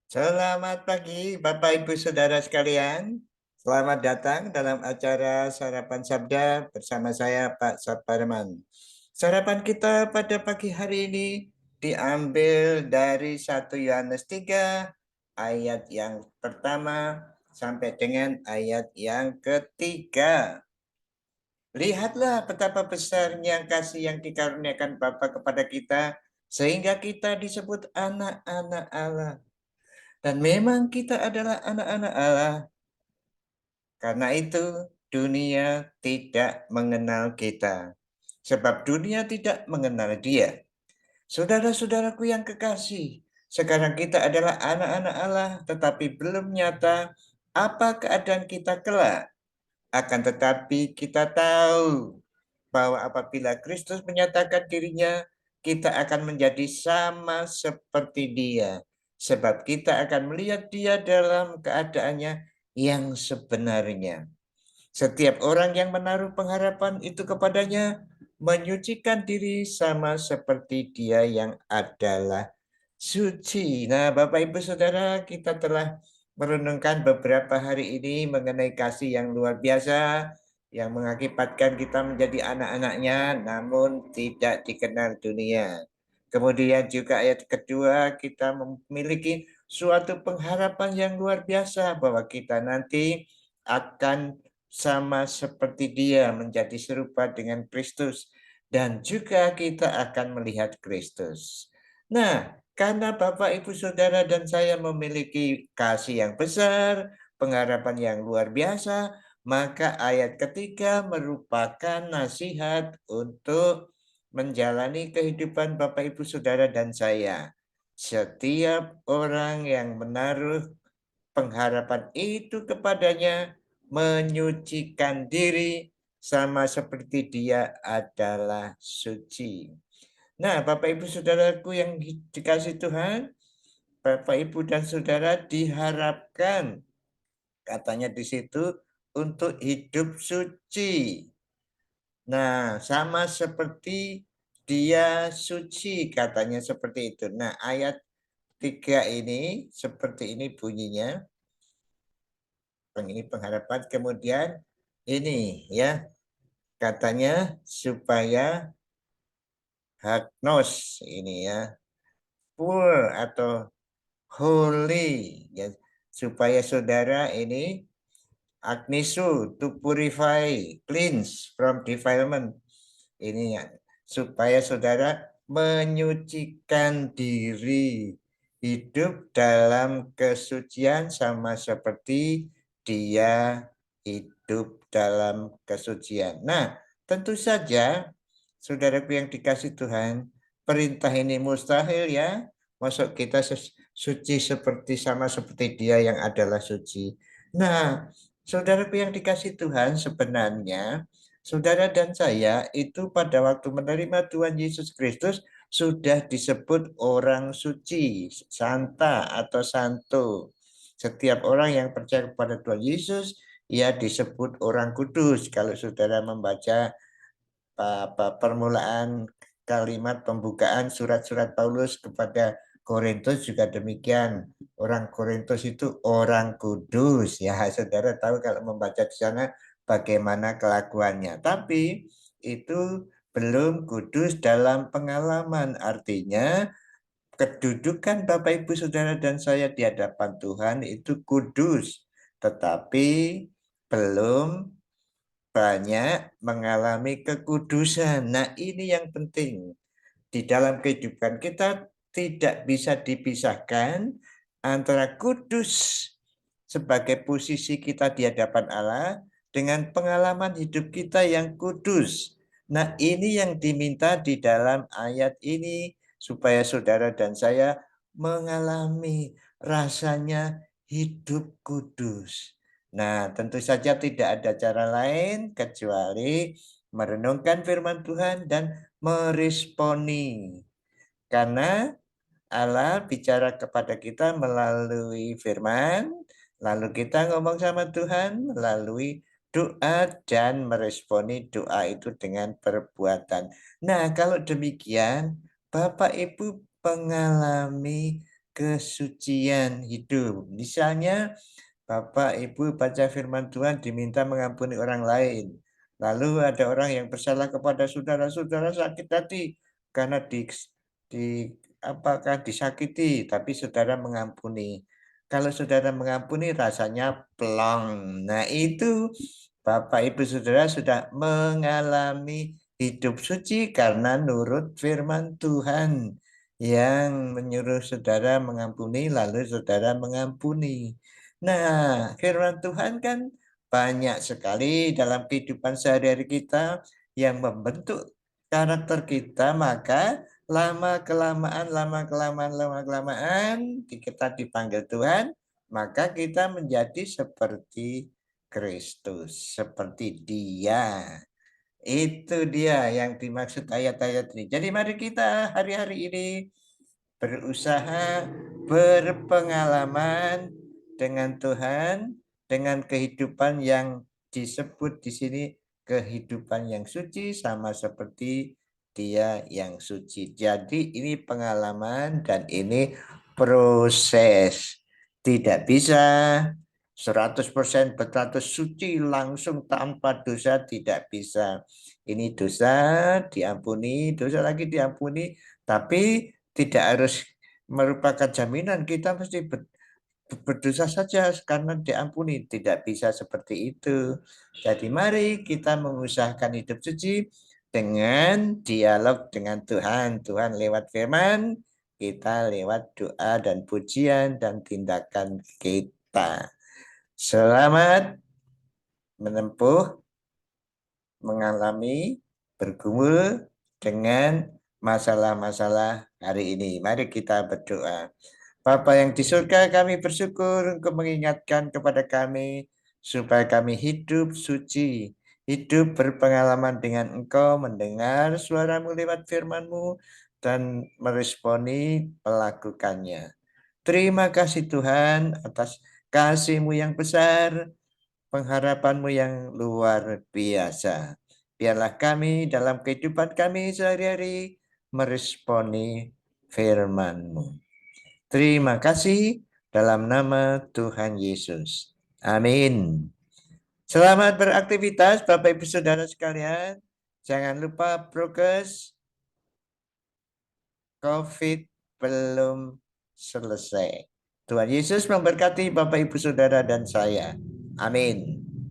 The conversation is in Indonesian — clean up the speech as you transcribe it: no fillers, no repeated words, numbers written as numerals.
Selamat pagi, Bapak Ibu Saudara sekalian. Selamat datang dalam acara Sarapan Sabda bersama saya, Pak Saparman. Sarapan kita pada pagi hari ini diambil dari 1 Yohanes 3 ayat yang pertama sampai dengan ayat yang ketiga. Lihatlah betapa besarnya kasih yang dikaruniakan Bapa kepada kita, sehingga kita disebut anak-anak Allah. Dan memang kita adalah anak-anak Allah. Karena itu dunia tidak mengenal kita. Sebab dunia tidak mengenal Dia. Saudara-saudaraku yang kekasih, sekarang kita adalah anak-anak Allah, tetapi belum nyata apa keadaan kita kelak. Akan tetapi kita tahu bahwa apabila Kristus menyatakan dirinya, kita akan menjadi sama seperti Dia. Sebab kita akan melihat Dia dalam keadaannya yang sebenarnya. Setiap orang yang menaruh pengharapan itu kepadanya, menyucikan diri sama seperti Dia yang adalah suci. Nah, Bapak Ibu Saudara, kita telah merenungkan beberapa hari ini mengenai kasih yang luar biasa yang mengakibatkan kita menjadi anak-anaknya namun tidak dikenal dunia. Kemudian juga ayat kedua, kita memiliki suatu pengharapan yang luar biasa bahwa kita nanti akan sama seperti Dia, menjadi serupa dengan Kristus, dan juga kita akan melihat Kristus. Nah, karena Bapak, Ibu, Saudara, dan saya memiliki kasih yang besar, pengharapan yang luar biasa, maka ayat ketiga merupakan nasihat untuk menjalani kehidupan Bapak, Ibu, Saudara, dan saya. Setiap orang yang menaruh pengharapan itu kepadanya, menyucikan diri sama seperti Dia adalah suci. Nah, Bapak Ibu Saudaraku yang dikasih Tuhan, Bapak Ibu dan Saudara diharapkan katanya di situ untuk hidup suci. Nah, sama seperti Dia suci katanya seperti itu. Nah, ayat 3 ini seperti ini bunyinya. Ini pengharapan, kemudian ini ya katanya supaya hagnos ini ya, full atau holy ya, supaya saudara ini agnisu to purify, cleanse from defilement. Ini ya, supaya saudara menyucikan diri, hidup dalam kesucian sama seperti Dia hidup dalam kesucian. Nah, tentu saja saudaraku yang dikasih Tuhan, perintah ini mustahil ya. Masuk kita suci seperti sama seperti Dia yang adalah suci. Nah, saudaraku yang dikasih Tuhan, sebenarnya saudara dan saya itu pada waktu menerima Tuhan Yesus Kristus sudah disebut orang suci, santa atau santo. Setiap orang yang percaya kepada Tuhan Yesus, ia disebut orang kudus. Kalau saudara membaca permulaan kalimat pembukaan surat-surat Paulus kepada Korintus juga demikian. Orang Korintus itu orang kudus ya. Saudara tahu kalau membaca di sana bagaimana kelakuannya. Tapi itu belum kudus dalam pengalaman. Artinya kedudukan Bapak Ibu Saudara dan saya di hadapan Tuhan itu kudus. Tetapi belum banyak mengalami kekudusan. Nah, ini yang penting. Di dalam kehidupan kita tidak bisa dipisahkan antara kudus sebagai posisi kita di hadapan Allah dengan pengalaman hidup kita yang kudus. Nah, ini yang diminta di dalam ayat ini supaya saudara dan saya mengalami rasanya hidup kudus. Nah, tentu saja tidak ada cara lain kecuali merenungkan firman Tuhan dan meresponi. Karena Allah bicara kepada kita melalui firman, lalu kita ngomong sama Tuhan melalui doa dan meresponi doa itu dengan perbuatan. Nah, kalau demikian, Bapak Ibu mengalami kesucian hidup. Misalnya, Bapak Ibu baca firman Tuhan diminta mengampuni orang lain. Lalu ada orang yang bersalah kepada saudara-saudara sakit hati karena di apakah disakiti, tapi saudara mengampuni. Kalau saudara mengampuni rasanya plong. Nah, itu Bapak Ibu Saudara sudah mengalami hidup suci karena nurut firman Tuhan yang menyuruh saudara mengampuni, lalu saudara mengampuni. Nah, firman Tuhan kan banyak sekali dalam kehidupan sehari-hari kita yang membentuk karakter kita, maka lama kelamaan kita dipanggil Tuhan, maka kita menjadi seperti Kristus, seperti Dia. Itu dia yang dimaksud ayat-ayat ini. Jadi mari kita hari-hari ini berusaha berpengalaman dengan Tuhan, dengan kehidupan yang disebut di sini kehidupan yang suci sama seperti Dia yang suci. Jadi ini pengalaman dan ini proses. Tidak bisa 100% berstatus suci langsung tanpa dosa, tidak bisa. Ini dosa diampuni, dosa lagi diampuni, tapi tidak harus merupakan jaminan kita mesti berdosa saja karena diampuni. Tidak bisa seperti itu. Jadi mari kita mengusahakan hidup suci dengan dialog dengan Tuhan. Tuhan lewat firman, kita lewat doa dan pujian dan tindakan kita. Selamat menempuh, mengalami, bergumul dengan masalah-masalah hari ini. Mari kita berdoa. Bapa yang di surga, kami bersyukur Engkau mengingatkan kepada kami supaya kami hidup suci, hidup berpengalaman dengan Engkau, mendengar suaramu lewat firman-Mu, dan meresponi melakukannya. Terima kasih Tuhan atas kasih-Mu yang besar, pengharapan-Mu yang luar biasa. Biarlah kami dalam kehidupan kami sehari-hari meresponi firman-Mu. Terima kasih dalam nama Tuhan Yesus. Amin. Selamat beraktivitas Bapak Ibu Saudara sekalian. Jangan lupa prokes, COVID belum selesai. Tuhan Yesus memberkati Bapak Ibu Saudara dan saya. Amin.